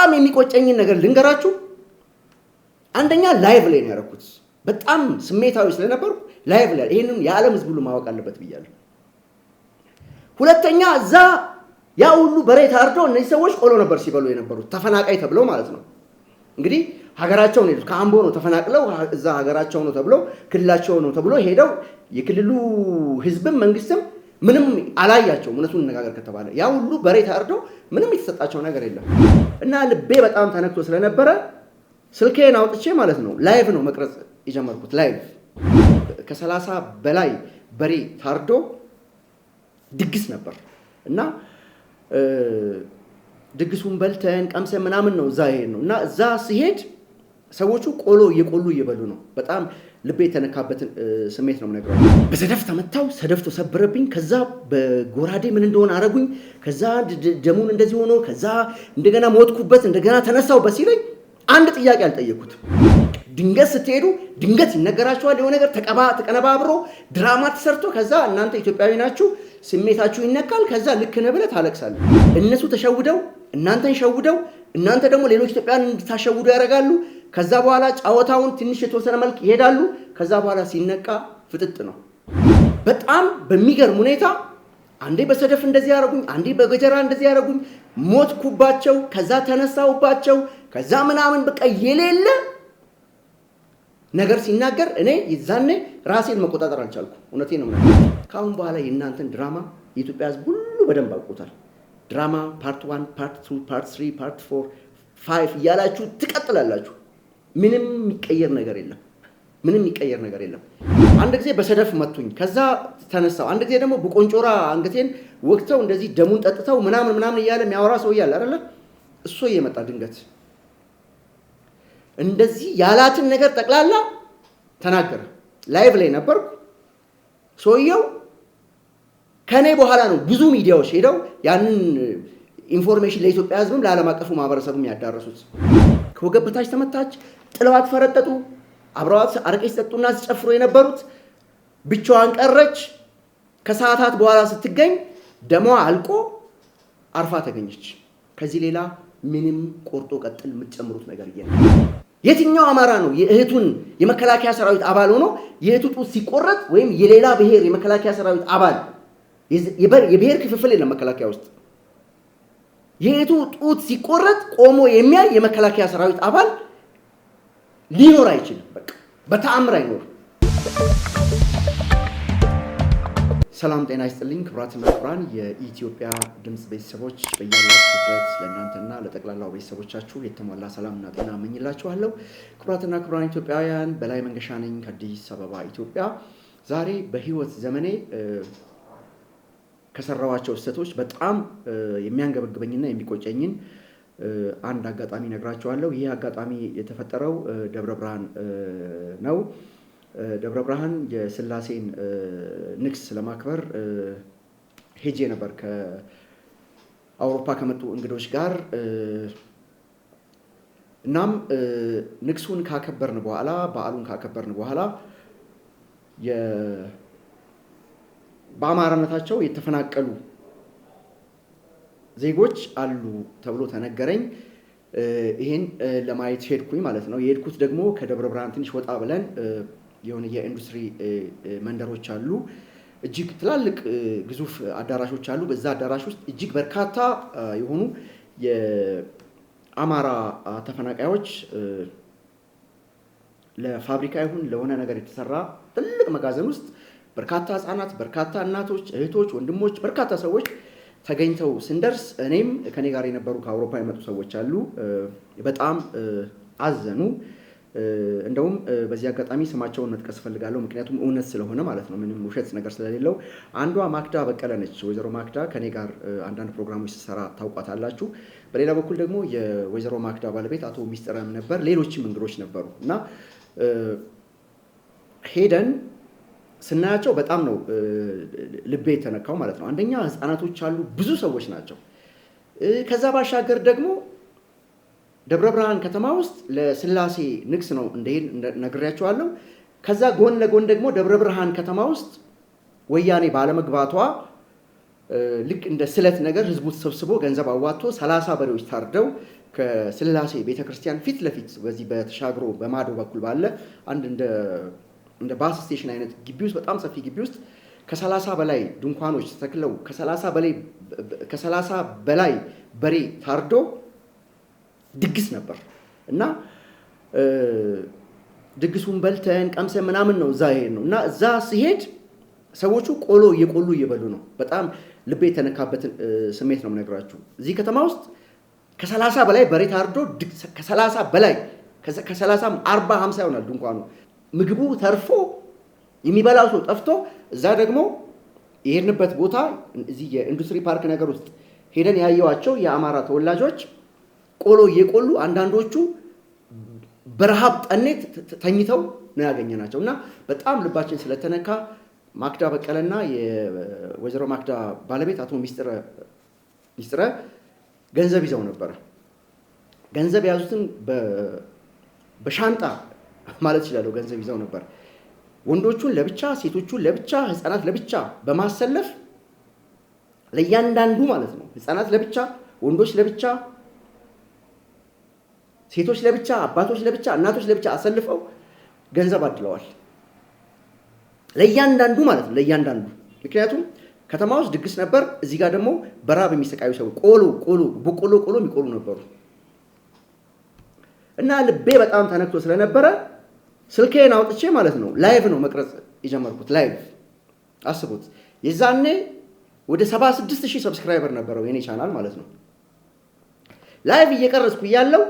በጣም የሚቆጨኝን ነገር ልንገራችሁ። አንደኛ ላይቭ ላይ ነው ያደረኩት። በጣም ስሜታዊ ስለነበርኩ ላይቭ ላይ ይሄንን የዓለም ህዝብ ሁሉ ማወቅ አለበት ብያለሁ። ሁለተኛ እዛ ያ ሁሉ በሬ ታርዶ እነዚህ ሰዎች ቆሎ ነበር ሲበሉ የነበሩት ተፈናቃይ ተብለው ማለት ነው። እንግዲህ ሀገራቸው ነው ከአምቦ ነው ተፈናቅለው እዛ ሀገራቸው ነው ተብለው ክልላቸው ነው ተብሎ ሄደው የክልሉ ህዝብም መንግስትም ምንም አላያቸው። እውነቱን እንነጋገር ከተባለ ያ ሁሉ በሬ ታርዶ ምንም የተሰጣቸው ነገር የለም እና ልቤ በጣም ተነክቶ ስለነበረ ስልኬን አውጥቼ ማለት ነው ላይቭ ነው መቅረጽ የጀመርኩት። ላይቭ ከ30 በላይ በሬ ታርዶ ድግስ ነበር እና ድግሱን በልተን ቀምሰን ምናምን ነው እዛ ይሄድ ነው እና እዛ ሲሄድ ሰዎቹ ቆሎ እየቆሉ እየበሉ ነው። በጣም ልቤ የተነካበትን ስሜት ነው የምነግረው። በሰደፍ ተመታው፣ ሰደፍ ተሰበረብኝ። ከዛ በጎራዴ ምን እንደሆነ አረጉኝ። ከዛ ደሙን እንደዚህ ሆኖ ከዛ እንደገና ሞትኩበት፣ እንደገና ተነሳውበት ሲለኝ አንድ ጥያቄ አልጠየኩትም። ድንገት ስትሄዱ ድንገት ይነገራችኋል የሆነ ነገር ተቀነባብሮ ድራማ ተሰርቶ ከዛ እናንተ ኢትዮጵያዊ ናችሁ ስሜታችሁ ይነካል። ከዛ ልክ ነህ ብለህ ታለቅሳለህ። እነሱ ተሸውደው እናንተን ሸውደው እናንተ ደግሞ ሌሎች ኢትዮጵያን እንድታሸውዱ ያደርጋሉ። ከዛ በኋላ ጫወታውን ትንሽ የተወሰነ መልክ ይሄዳሉ። ከዛ በኋላ ሲነቃ ፍጥጥ ነው። በጣም በሚገርም ሁኔታ አንዴ በሰደፍ እንደዚህ ያደረጉኝ፣ አንዴ በገጀራ እንደዚህ ያደረጉኝ፣ ሞትኩባቸው፣ ከዛ ተነሳውባቸው፣ ከዛ ምናምን በቃ የሌለ ነገር ሲናገር እኔ ይዛኔ ራሴን መቆጣጠር አልቻልኩ። እውነቴን ነው ማለት። ካሁን በኋላ የእናንተን ድራማ የኢትዮጵያ ሕዝብ ሁሉ በደንብ አውቆታል። ድራማ ፓርት 1 ፓርት 2 ፓርት 3 ፓርት 4 5 እያላችሁ ትቀጥላላችሁ። ምንም የሚቀየር ነገር የለም። ምንም የሚቀየር ነገር የለም። አንድ ጊዜ በሰደፍ መቱኝ፣ ከዛ ተነሳው። አንድ ጊዜ ደግሞ በቆንጮራ አንገቴን ወቅተው እንደዚህ ደሙን ጠጥተው ምናምን እያለ የሚያወራ ሰው እያለ አይደለ እሱ እየመጣ ድንገት እንደዚህ ያላትን ነገር ጠቅላላ ተናገረ። ላይቭ ላይ ነበርኩ። ሰውየው ከኔ በኋላ ነው ብዙ ሚዲያዎች ሄደው ያንን ኢንፎርሜሽን ለኢትዮጵያ ሕዝብም ለዓለም አቀፉ ማህበረሰብም ያዳረሱት። ከወገብ በታች ተመታች፣ ጥለዋት ፈረጠጡ። አብረዋት አረቄ ሲጠጡና ሲጨፍሩ የነበሩት ብቻዋን ቀረች። ከሰዓታት በኋላ ስትገኝ ደሟ አልቆ አርፋ ተገኘች። ከዚህ ሌላ ምንም ቆርጦ ቀጥል የምትጨምሩት ነገር የለም። የትኛው አማራ ነው የእህቱን የመከላከያ ሰራዊት አባል ሆኖ የእህቱ ጡት ሲቆረጥ ወይም የሌላ ብሔር የመከላከያ ሰራዊት አባል የብሔር ክፍፍል የለም መከላከያ ውስጥ የእህቱ ጡት ሲቆረጥ ቆሞ የሚያይ የመከላከያ ሰራዊት አባል ሊኖር አይችልም። በቃ በተአምር አይኖርም። ሰላም ጤና ይስጥልኝ ክቡራትና ክቡራን የኢትዮጵያ ድምጽ ቤተሰቦች በያላችሁበት ለእናንተና ለጠቅላላው ቤተሰቦቻችሁ የተሟላ ሰላምና ጤና እመኝላችኋለሁ። ክቡራትና ክቡራን ኢትዮጵያውያን በላይ መንገሻ ነኝ ከአዲስ አበባ ኢትዮጵያ። ዛሬ በህይወት ዘመኔ ከሰራዋቸው ስህተቶች በጣም የሚያንገበግበኝና የሚቆጨኝን አንድ አጋጣሚ ነግራችኋለሁ። ይህ አጋጣሚ የተፈጠረው ደብረ ብርሃን ነው። ደብረ ብርሃን የስላሴን ንግስ ለማክበር ሄጄ ነበር ከአውሮፓ ከመጡ እንግዶች ጋር። እናም ንግሱን ካከበርን በኋላ በዓሉን ካከበርን በኋላ በአማራነታቸው የተፈናቀሉ ዜጎች አሉ ተብሎ ተነገረኝ። ይሄን ለማየት ሄድኩኝ ማለት ነው። የሄድኩት ደግሞ ከደብረ ብርሃን ትንሽ ወጣ ብለን የሆነ የኢንዱስትሪ መንደሮች አሉ። እጅግ ትላልቅ ግዙፍ አዳራሾች አሉ። በዛ አዳራሽ ውስጥ እጅግ በርካታ የሆኑ የአማራ ተፈናቃዮች ለፋብሪካ ይሁን ለሆነ ነገር የተሰራ ትልቅ መጋዘን ውስጥ በርካታ ህፃናት፣ በርካታ እናቶች፣ እህቶች፣ ወንድሞች፣ በርካታ ሰዎች ተገኝተው ስንደርስ እኔም ከኔ ጋር የነበሩ ከአውሮፓ የመጡ ሰዎች አሉ። በጣም አዘኑ። እንደውም በዚህ አጋጣሚ ስማቸውን መጥቀስ ፈልጋለሁ፣ ምክንያቱም እውነት ስለሆነ ማለት ነው፣ ምንም ውሸት ነገር ስለሌለው። አንዷ ማክዳ በቀለ ነች። ወይዘሮ ማክዳ ከኔ ጋር አንዳንድ ፕሮግራሞች ስትሰራ ታውቋታላችሁ። በሌላ በኩል ደግሞ የወይዘሮ ማክዳ ባለቤት አቶ ሚስጥረም ነበር፣ ሌሎችም እንግዶች ነበሩ እና ሄደን ስናያቸው በጣም ነው ልቤ የተነካው ማለት ነው። አንደኛ ህፃናቶች አሉ፣ ብዙ ሰዎች ናቸው። ከዛ ባሻገር ደግሞ ደብረ ብርሃን ከተማ ውስጥ ለስላሴ ንግስ ነው እንደሄድ ነግሬያቸዋለሁ። ከዛ ጎን ለጎን ደግሞ ደብረ ብርሃን ከተማ ውስጥ ወያኔ ባለመግባቷ ልክ እንደ ስለት ነገር ህዝቡ ተሰብስቦ ገንዘብ አዋጥቶ 30 በሬዎች ታርደው ከስላሴ ቤተክርስቲያን ፊት ለፊት በዚህ በተሻግሮ በማዶ በኩል ባለ አንድ እንደ ባስ ስቴሽን አይነት ግቢ ውስጥ በጣም ሰፊ ግቢ ውስጥ ከ30 በላይ ድንኳኖች ተተክለው ከ30 በላይ በሬ ታርዶ ድግስ ነበር እና ድግሱን በልተን ቀምሰን ምናምን ነው እዛ ነው እና እዛ ሲሄድ ሰዎቹ ቆሎ እየበሉ ነው። በጣም ልቤ የተነካበትን ስሜት ነው የምነግራችሁ። እዚህ ከተማ ውስጥ ከ30 በላይ በሬ ታርዶ ከ30 በላይ ከ30 40 50 ይሆናል ድንኳኑ። ምግቡ ተርፎ የሚበላው ሰው ጠፍቶ እዛ ደግሞ የሄድንበት ቦታ እዚህ የኢንዱስትሪ ፓርክ ነገር ውስጥ ሄደን ያየዋቸው የአማራ ተወላጆች ቆሎ እየቆሉ አንዳንዶቹ በረሃብ ጠኔት ተኝተው ነው ያገኘናቸው እና በጣም ልባችን ስለተነካ ማክዳ በቀለና የወይዘሮ ማክዳ ባለቤት አቶ ሚስጥረ ገንዘብ ይዘው ነበር። ገንዘብ የያዙትን በሻንጣ ማለት ይችላል ገንዘብ ይዘው ነበር። ወንዶቹን ለብቻ፣ ሴቶቹን ለብቻ፣ ህፃናት ለብቻ በማሰለፍ ለእያንዳንዱ ማለት ነው ህፃናት ለብቻ፣ ወንዶች ለብቻ፣ ሴቶች ለብቻ፣ አባቶች ለብቻ፣ እናቶች ለብቻ አሰልፈው ገንዘብ አድለዋል። ለእያንዳንዱ ማለት ነው ለእያንዳንዱ። ምክንያቱም ከተማ ውስጥ ድግስ ነበር። እዚህ ጋር ደግሞ በራብ የሚሰቃዩ ሰዎች በቆሎ የሚቆሉ ነበሩ እና ልቤ በጣም ተነክቶ ስለነበረ ስልኬን አውጥቼ ማለት ነው ላይቭ ነው መቅረጽ የጀመርኩት። ላይቭ አስቡት። የዛኔ ወደ 76000 ሰብስክራይበር ነበረው የኔ ቻናል ማለት ነው። ላይቭ እየቀረጽኩ እያለው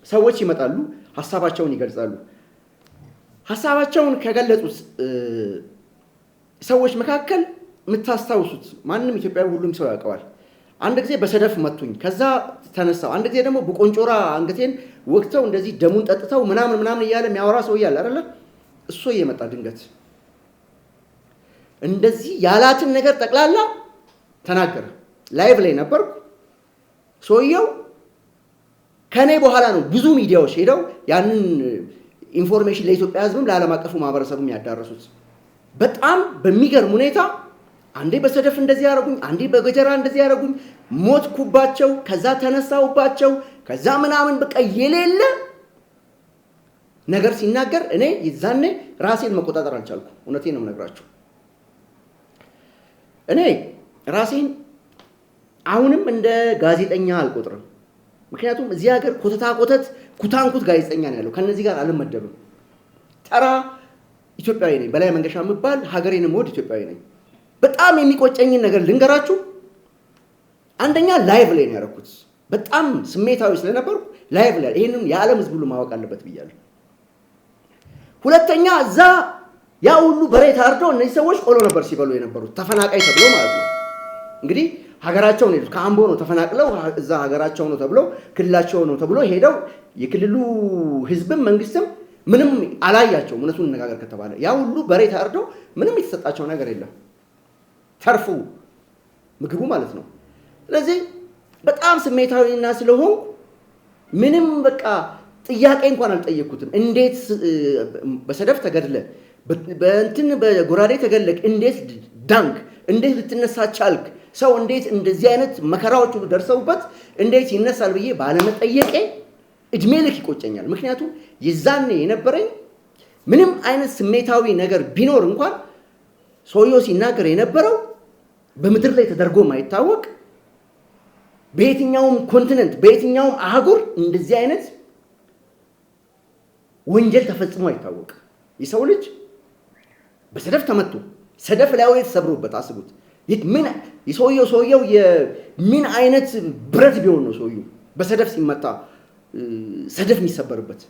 ሰዎች ይመጣሉ፣ ሐሳባቸውን ይገልጻሉ። ሐሳባቸውን ከገለጹት ሰዎች መካከል የምታስታውሱት ማንም ኢትዮጵያዊ ሁሉም ሰው ያውቀዋል። አንድ ጊዜ በሰደፍ መቱኝ፣ ከዛ ተነሳው። አንድ ጊዜ ደግሞ በቆንጮራ አንገቴን ወቅተው እንደዚህ ደሙን ጠጥተው ምናምን እያለ የሚያወራ ሰው እያለ አይደለ? እሱ እየመጣ ድንገት እንደዚህ ያላትን ነገር ጠቅላላ ተናገረ። ላይቭ ላይ ነበርኩ። ሰውየው ከኔ በኋላ ነው ብዙ ሚዲያዎች ሄደው ያንን ኢንፎርሜሽን ለኢትዮጵያ ሕዝብም ለዓለም አቀፉ ማህበረሰብም ያዳረሱት። በጣም በሚገርም ሁኔታ አንዴ በሰደፍ እንደዚህ ያደረጉኝ፣ አንዴ በገጀራ እንደዚህ ያደረጉኝ፣ ሞትኩባቸው፣ ከዛ ተነሳሁባቸው፣ ከዛ ምናምን በቃ የሌለ ነገር ሲናገር እኔ ይዛኔ ራሴን መቆጣጠር አልቻልኩ። እውነቴን ነው የምነግራችሁ። እኔ ራሴን አሁንም እንደ ጋዜጠኛ አልቆጥርም። ምክንያቱም እዚህ ሀገር ኩታንኩት ጋዜጠኛ ነው ያለው። ከነዚህ ጋር አልመደብም። ተራ ኢትዮጵያዊ ነኝ። በላይ መንገሻ የምባል ሀገሬንም ወድ ኢትዮጵያዊ ነኝ። በጣም የሚቆጨኝን ነገር ልንገራችሁ። አንደኛ ላይቭ ላይ ነው ያደረኩት። በጣም ስሜታዊ ስለነበርኩ ላይቭ ላይ ይሄንን የዓለም ሕዝብ ሁሉ ማወቅ አለበት ብያለሁ። ሁለተኛ እዛ ያ ሁሉ በሬ ታርዶ እነዚህ ሰዎች ቆሎ ነበር ሲበሉ የነበሩት፣ ተፈናቃይ ተብሎ ማለት ነው። እንግዲህ ሀገራቸው ነው ሄዱት። ከአምቦ ነው ተፈናቅለው እዛ ሀገራቸው ነው ተብሎ ክልላቸው ነው ተብሎ ሄደው የክልሉ ሕዝብም መንግስትም ምንም አላያቸው። እውነቱን እንነጋገር ከተባለ ያ ሁሉ በሬ ታርዶ ምንም የተሰጣቸው ነገር የለም፣ ተርፉ ምግቡ ማለት ነው። ስለዚህ በጣም ስሜታዊና ስለሆንኩ ምንም በቃ ጥያቄ እንኳን አልጠየቅኩትም። እንዴት በሰደፍ ተገድለ በጎራዴ ተገለቅ፣ እንዴት ዳንክ፣ እንዴት ልትነሳ ቻልክ፣ ሰው እንዴት እንደዚህ አይነት መከራዎች ሁሉ ደርሰውበት እንዴት ይነሳል ብዬ ባለመጠየቄ እድሜ ልክ ይቆጨኛል። ምክንያቱም የዛኔ የነበረኝ ምንም አይነት ስሜታዊ ነገር ቢኖር እንኳን ሰውየው ሲናገር የነበረው በምድር ላይ ተደርጎ ማይታወቅ በየትኛውም ኮንቲነንት በየትኛውም አህጉር እንደዚህ አይነት ወንጀል ተፈጽሞ አይታወቅ። የሰው ልጅ በሰደፍ ተመቶ ሰደፍ ላይ ወይ ተሰብሮበት አስቡት። ምን ሰውየው ምን አይነት ብረት ቢሆን ነው ሰውየው በሰደፍ ሲመታ ሰደፍ የሚሰበርበት?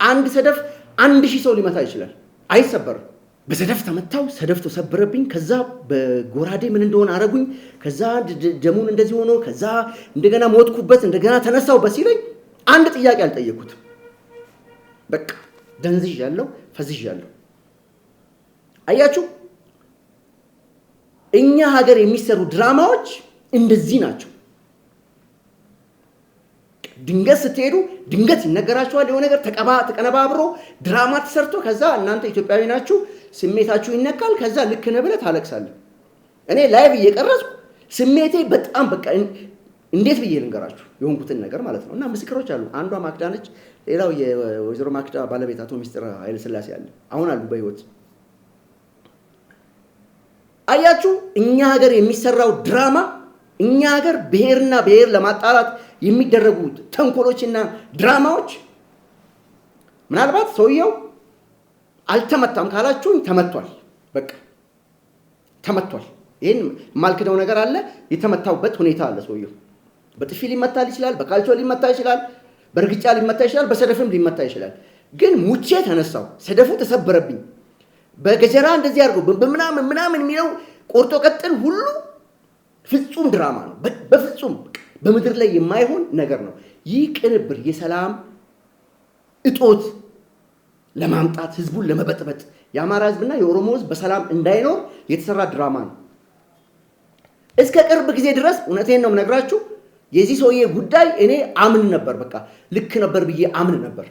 አንድ ሰደፍ 1000 ሰው ሊመታ ይችላል፣ አይሰበርም። በሰደፍ ተመታው፣ ሰደፍ ተሰበረብኝ፣ ከዛ በጎራዴ ምን እንደሆነ አረጉኝ፣ ከዛ ደሙን እንደዚህ ሆኖ ከዛ እንደገና ሞትኩበት፣ እንደገና ተነሳውበት ሲለኝ አንድ ጥያቄ አልጠየኩትም። በቃ ደንዝዣለሁ፣ ፈዝዣለሁ። አያችሁ፣ እኛ ሀገር የሚሰሩ ድራማዎች እንደዚህ ናቸው። ድንገት ስትሄዱ ድንገት ይነገራችኋል የሆነ ነገር ተቀነባብሮ ድራማ ተሰርቶ ከዛ እናንተ ኢትዮጵያዊ ናችሁ ስሜታችሁ ይነካል። ከዛ ልክ ነህ ብለህ ታለቅሳለህ። እኔ ላይቭ እየቀረጽኩ ስሜቴ በጣም በቃ እንዴት ብዬ ልንገራችሁ የሆንኩትን ነገር ማለት ነው። እና ምስክሮች አሉ። አንዷ ማክዳ ነች። ሌላው የወይዘሮ ማክዳ ባለቤት አቶ ሚስጥር ኃይለ ሥላሴ አለ። አሁን አሉ በህይወት። አያችሁ እኛ ሀገር የሚሰራው ድራማ፣ እኛ ሀገር ብሔርና ብሔር ለማጣላት የሚደረጉት ተንኮሎችና ድራማዎች ምናልባት ሰውየው አልተመታም ካላችሁኝ ተመቷል። በቃ ተመቷል። ይሄን የማልክደው ነገር አለ። የተመታውበት ሁኔታ አለ። ሰውየው በጥፊ ሊመታ ይችላል፣ በካልቾ ሊመታ ይችላል፣ በእርግጫ ሊመታ ይችላል፣ በሰደፍም ሊመታ ይችላል። ግን ሙቼ ተነሳው፣ ሰደፉ ተሰበረብኝ፣ በገጀራ እንደዚህ አድርጎ በምናምን የሚለው ቆርጦ ቀጥል ሁሉ ፍጹም ድራማ ነው። በፍጹም በምድር ላይ የማይሆን ነገር ነው። ይህ ቅንብር የሰላም እጦት ለማምጣት ህዝቡን ለመበጥበጥ የአማራ ህዝብና የኦሮሞ ህዝብ በሰላም እንዳይኖር የተሰራ ድራማ ነው። እስከ ቅርብ ጊዜ ድረስ እውነቴን ነው የምነግራችሁ፣ የዚህ ሰውዬ ጉዳይ እኔ አምን ነበር። በቃ ልክ ነበር ብዬ አምን ነበር።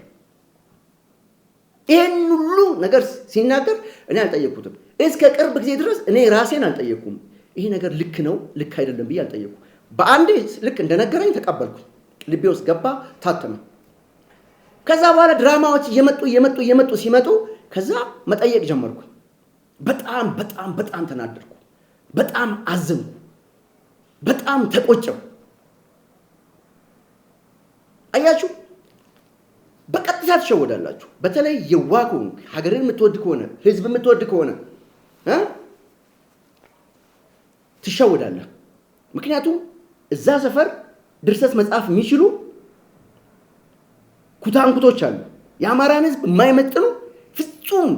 ይሄን ሁሉ ነገር ሲናገር እኔ አልጠየቅኩትም። እስከ ቅርብ ጊዜ ድረስ እኔ ራሴን አልጠየቅኩም። ይሄ ነገር ልክ ነው ልክ አይደለም ብዬ አልጠየቅኩም። በአንዴ ልክ እንደነገረኝ ተቀበልኩ። ልቤ ውስጥ ገባ፣ ታተመ። ከዛ በኋላ ድራማዎች እየመጡ ሲመጡ ከዛ መጠየቅ ጀመርኩ። በጣም ተናደድኩ፣ በጣም አዘንኩ፣ በጣም ተቆጨው። አያችሁ በቀጥታ ትሸወዳላችሁ። በተለይ የዋህ ከሆንክ ሀገርን የምትወድ ከሆነ ህዝብ የምትወድ ከሆነ ትሸወዳለህ። ምክንያቱም እዛ ሰፈር ድርሰት መጻፍ የሚችሉ ኩታንኩቶች አሉ። የአማራን ህዝብ የማይመጥኑ ፍጹም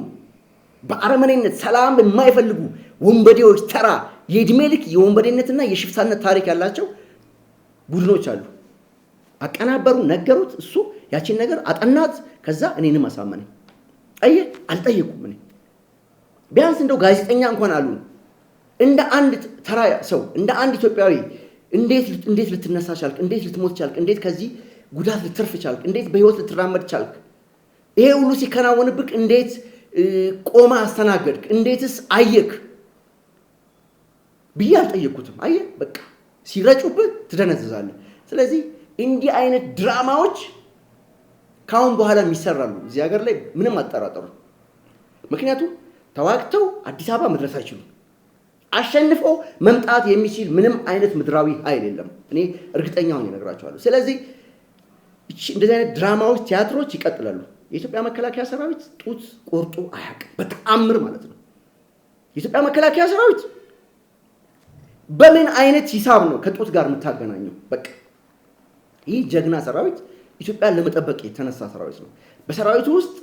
በአረመኔነት ሰላም የማይፈልጉ ወንበዴዎች፣ ተራ የእድሜ ልክ የወንበዴነትና የሽፍታነት ታሪክ ያላቸው ቡድኖች አሉ። አቀናበሩ፣ ነገሩት፣ እሱ ያቺን ነገር አጠናት። ከዛ እኔንም አሳመነኝ። አየህ አልጠየቁም። እኔ ቢያንስ እንደው ጋዜጠኛ እንኳን አሉ እንደ አንድ ተራ ሰው እንደ አንድ ኢትዮጵያዊ እንዴት ልትነሳ ቻልክ? እንዴት ልትሞት ቻልክ? እንዴት ከዚህ ጉዳት ልትርፍ ቻልክ? እንዴት በህይወት ልትራመድ ቻልክ? ይሄ ሁሉ ሲከናወንብክ እንዴት ቆማ አስተናገድክ? እንዴትስ አየክ ብዬ አልጠየቅኩትም። አየህ በቃ ሲረጩብህ ትደነዝዛለህ። ስለዚህ እንዲህ አይነት ድራማዎች ካሁን በኋላ ይሰራሉ እዚህ ሀገር ላይ ምንም አጠራጠሩ። ምክንያቱም ተዋግተው አዲስ አበባ መድረስ አይችሉም። አሸንፈው መምጣት የሚችል ምንም አይነት ምድራዊ ኃይል የለም። እኔ እርግጠኛ ሆኜ እነግራቸዋለሁ። ስለዚህ እንደዚህ አይነት ድራማዎች፣ ቲያትሮች ይቀጥላሉ። የኢትዮጵያ መከላከያ ሰራዊት ጡት ቆርጦ አያውቅም፣ በተአምር ማለት ነው። የኢትዮጵያ መከላከያ ሰራዊት በምን አይነት ሂሳብ ነው ከጡት ጋር የምታገናኘው? በቃ ይህ ጀግና ሰራዊት ኢትዮጵያን ለመጠበቅ የተነሳ ሰራዊት ነው። በሰራዊቱ ውስጥ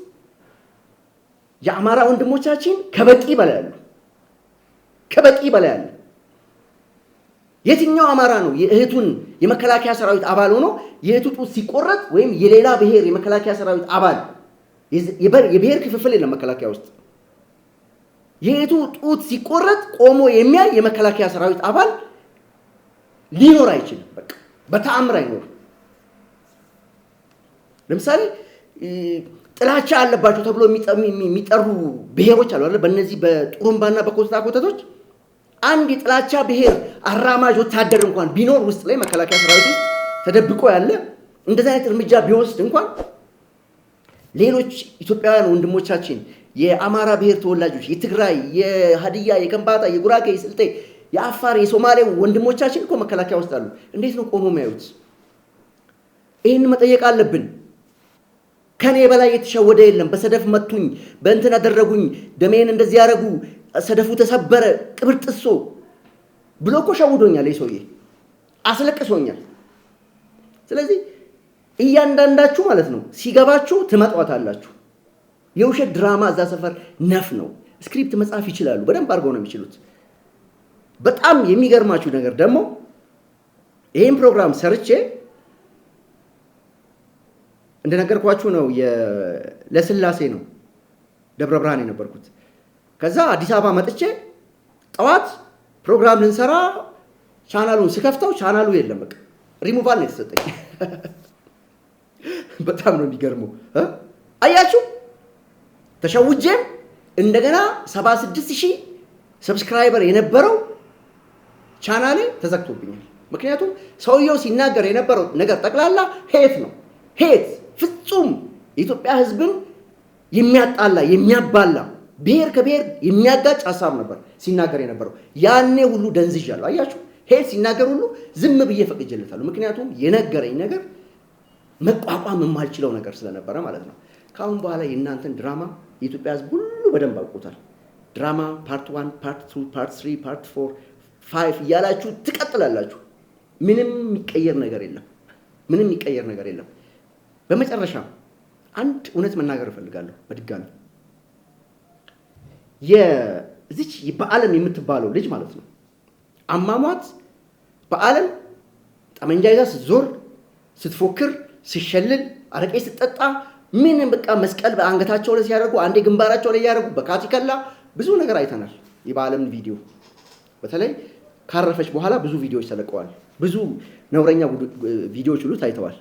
የአማራ ወንድሞቻችን ከበቂ በላይ አሉ። የትኛው አማራ ነው የእህቱን የመከላከያ ሰራዊት አባል ሆኖ የእህቱ ጡት ሲቆረጥ ወይም የሌላ ብሔር የመከላከያ ሰራዊት አባል የብሔር ክፍፍል የለም መከላከያ ውስጥ የእህቱ ጡት ሲቆረጥ ቆሞ የሚያይ የመከላከያ ሰራዊት አባል ሊኖር አይችልም። በቃ በተአምር አይኖርም። ለምሳሌ ጥላቻ አለባቸው ተብሎ የሚጠሩ ብሔሮች አሉ አይደል? በእነዚህ በጡሩምባና በኮተታ ኮተቶች አንድ የጥላቻ ብሔር አራማጅ ወታደር እንኳን ቢኖር ውስጥ ላይ መከላከያ ሰራዊት ውስጥ ተደብቆ ያለ እንደዚህ አይነት እርምጃ ቢወስድ እንኳን ሌሎች ኢትዮጵያውያን ወንድሞቻችን የአማራ ብሔር ተወላጆች፣ የትግራይ፣ የሀዲያ፣ የከምባታ፣ የጉራጌ፣ የስልጤ፣ የአፋር፣ የሶማሌ ወንድሞቻችን እኮ መከላከያ ውስጥ አሉ። እንዴት ነው ቆሞ የሚያዩት? ይህን መጠየቅ አለብን። ከኔ በላይ የተሸወደ የለም። በሰደፍ መቱኝ፣ በእንትን አደረጉኝ፣ ደሜን እንደዚህ ያደረጉ፣ ሰደፉ ተሰበረ፣ ቅብር ጥሶ ብሎ እኮ ሸውዶኛል። ይህ ሰውዬ አስለቅሶኛል። ስለዚህ እያንዳንዳችሁ ማለት ነው ሲገባችሁ ትመጧታላችሁ። የውሸት ድራማ እዛ ሰፈር ነፍ ነው። ስክሪፕት መጻፍ ይችላሉ፣ በደንብ አድርገው ነው የሚችሉት። በጣም የሚገርማችሁ ነገር ደግሞ ይህን ፕሮግራም ሰርቼ እንደነገርኳችሁ ነው ለስላሴ ነው ደብረ ብርሃን የነበርኩት። ከዛ አዲስ አበባ መጥቼ ጠዋት ፕሮግራም ልንሰራ ቻናሉን ስከፍተው ቻናሉ የለም። በቃ ሪሙቫል ነው የተሰጠኝ። በጣም ነው የሚገርመው። አያችሁ ተሸውጄም እንደገና 76000 ሰብስክራይበር የነበረው ቻናሌ ተዘግቶብኛል። ምክንያቱም ሰውየው ሲናገር የነበረው ነገር ጠቅላላ ሄት ነው። ሄት ፍጹም የኢትዮጵያ ህዝብን የሚያጣላ የሚያባላ ብሔር ከብሔር የሚያጋጭ ሀሳብ ነበር ሲናገር የነበረው። ያኔ ሁሉ ደንዝዣለሁ። አያችሁ፣ ሄት ሲናገር ሁሉ ዝም ብዬ ፈቅጄለታለሁ። ምክንያቱም የነገረኝ ነገር መቋቋም የማልችለው ነገር ስለነበረ ማለት ነው። ከአሁን በኋላ የእናንተን ድራማ የኢትዮጵያ ህዝብ ሁሉ በደንብ አውቆታል። ድራማ ፓርት 1 ፓርት 2 ፓርት 3 ፓርት 4 5 እያላችሁ ትቀጥላላችሁ። ምንም የሚቀየር ነገር የለም። ምንም የሚቀየር ነገር የለም። በመጨረሻ አንድ እውነት መናገር እፈልጋለሁ በድጋሚ የዚች በዓለም የምትባለው ልጅ ማለት ነው አሟሟት በዓለም ጠመንጃ ይዛ ስትዞር ስትፎክር ስትሸልል አረቄ ስትጠጣ ምን በቃ መስቀል በአንገታቸው ላይ ሲያደርጉ አንዴ ግንባራቸው ላይ ያደርጉ በካቲከላ ብዙ ነገር አይተናል። የበዓለም ቪዲዮ በተለይ ካረፈች በኋላ ብዙ ቪዲዮዎች ተለቀዋል። ብዙ ነውረኛ ቪዲዮዎች ሁሉ ታይተዋል።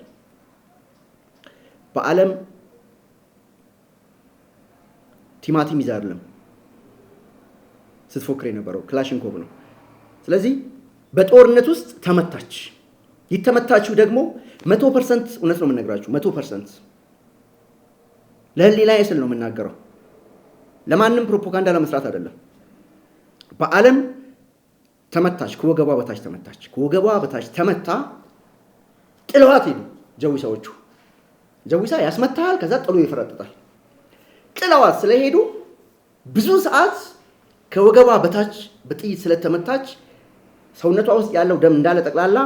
በዓለም ቲማቲም ይዛ አይደለም ስትፎክር የነበረው ክላሽንኮቭ ነው። ስለዚህ በጦርነት ውስጥ ተመታች። ይተመታችሁ ደግሞ 100% እውነት ነው የምነግራችሁ። 100% ለህሊናዬ ስል ነው የምናገረው። ለማንም ፕሮፓጋንዳ ለመስራት አይደለም። በዓለም ተመታች፣ ከወገቧ በታች ተመታች። ከወገቧ በታች ተመታ፣ ጥለዋት ሄዱ ጀዊሳዎቹ። ጀዊሳ ያስመታል፣ ከዛ ጥሎ ይፈረጥጣል። ጥለዋት ስለሄዱ ብዙ ሰዓት ከወገቧ በታች በጥይት ስለተመታች ሰውነቷ ውስጥ ያለው ደም እንዳለ ጠቅላላ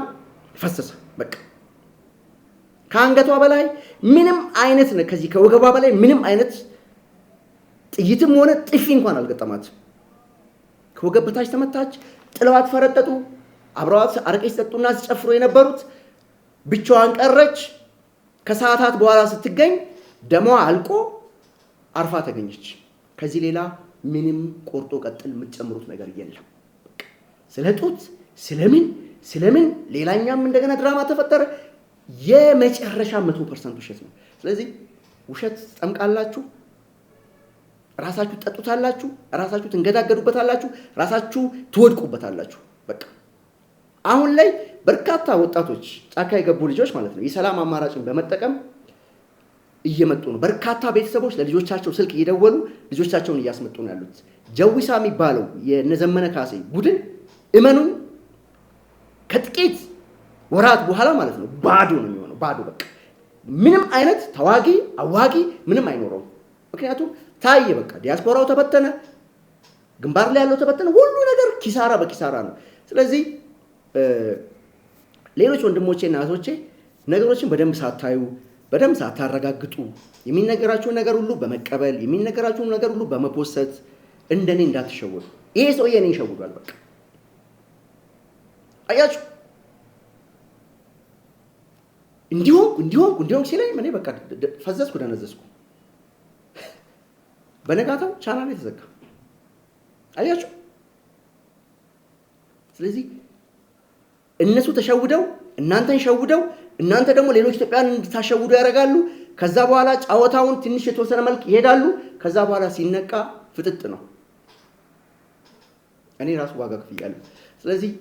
ፈሰሰ። በቃ ከአንገቷ በላይ ምንም አይነት ከዚህ ከወገቧ በላይ ምንም አይነት ጥይትም ሆነ ጥፊ እንኳን አልገጠማት። ከወገብ በታች ተመታች፣ ጥለዋት ፈረጠጡ። አብረዋት አረቄ ሲጠጡና ሲጨፍሩ የነበሩት ብቻዋን ቀረች። ከሰዓታት በኋላ ስትገኝ ደሟ አልቆ አርፋ ተገኘች። ከዚህ ሌላ ምንም ቆርጦ ቀጥል የምትጨምሩት ነገር የለም። ስለ ጡት ስለምን ሌላኛም እንደገና ድራማ ተፈጠረ። የመጨረሻ 100% ውሸት ነው። ስለዚህ ውሸት ትጠምቃላችሁ፣ ራሳችሁ ትጠጡታላችሁ፣ ራሳችሁ ትንገዳገዱበታላችሁ፣ ራሳችሁ ትወድቁበታላችሁ። በቃ አሁን ላይ በርካታ ወጣቶች ጫካ የገቡ ልጆች ማለት ነው የሰላም አማራጭን በመጠቀም እየመጡ ነው። በርካታ ቤተሰቦች ለልጆቻቸው ስልክ እየደወሉ ልጆቻቸውን እያስመጡ ነው ያሉት። ጀዊሳ የሚባለው የነዘመነ ካሴ ቡድን እመኑን ከጥቂት ወራት በኋላ ማለት ነው ባዶ ነው የሚሆነው። ባዶ በቃ ምንም አይነት ተዋጊ አዋጊ ምንም አይኖረው። ምክንያቱም ታየ በቃ ዲያስፖራው ተበተነ፣ ግንባር ላይ ያለው ተበተነ፣ ሁሉ ነገር ኪሳራ በኪሳራ ነው። ስለዚህ ሌሎች ወንድሞቼና እህቶቼ ነገሮችን በደንብ ሳታዩ በደንብ ሳታረጋግጡ የሚነገራችሁን ነገር ሁሉ በመቀበል የሚነገራችሁን ነገር ሁሉ በመፖሰት እንደኔ እንዳትሸወዱ። ይሄ ሰውዬ እኔን ይሸውዷል። በቃ አያችሁ እንዲሆን ሲለኝ እኔ በቃ ፈዘዝኩ፣ ደነዘዝኩ። በነጋታው ቻናል የተዘጋ አያችሁ። ስለዚህ እነሱ ተሸውደው እናንተን ሸውደው እናንተ ደግሞ ሌሎች ኢትዮጵያን እንድታሸውዱ ያደርጋሉ። ከዛ በኋላ ጫወታውን ትንሽ የተወሰነ መልክ ይሄዳሉ። ከዛ በኋላ ሲነቃ ፍጥጥ ነው። እኔ ራሱ ዋጋ ከፍያለሁ። ስለዚህ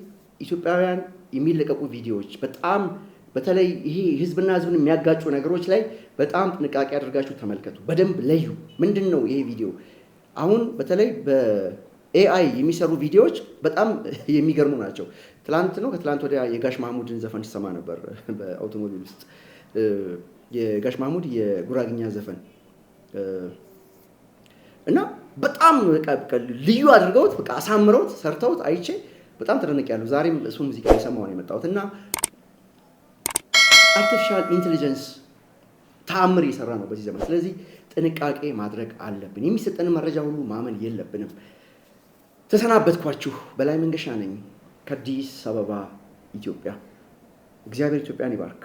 ኢትዮጵያውያን የሚለቀቁ ቪዲዮዎች በጣም በተለይ ይሄ ህዝብና ህዝብን የሚያጋጩ ነገሮች ላይ በጣም ጥንቃቄ አድርጋችሁ ተመልከቱ። በደንብ ለዩ። ምንድነው ይሄ ቪዲዮ? አሁን በተለይ በኤአይ የሚሰሩ ቪዲዮዎች በጣም የሚገርሙ ናቸው። ከትላንት ወዲያ የጋሽ ማህሙድን ዘፈን ሲሰማ ነበር በአውቶሞቢል ውስጥ። የጋሽ ማህሙድ የጉራግኛ ዘፈን እና በጣም ልዩ አድርገውት በቃ አሳምረውት ሰርተውት አይቼ በጣም ተደነቅያለሁ። ዛሬም እሱን ሙዚቃ የሰማሁ ነው የመጣሁት እና አርቲፊሻል ኢንቴሊጀንስ ተአምር እየሰራ ነው በዚህ ዘመን። ስለዚህ ጥንቃቄ ማድረግ አለብን። የሚሰጠን መረጃ ሁሉ ማመን የለብንም። ተሰናበትኳችሁ። በላይ መንገሻ ነኝ ከአዲስ አበባ ኢትዮጵያ። እግዚአብሔር ኢትዮጵያን ይባርክ።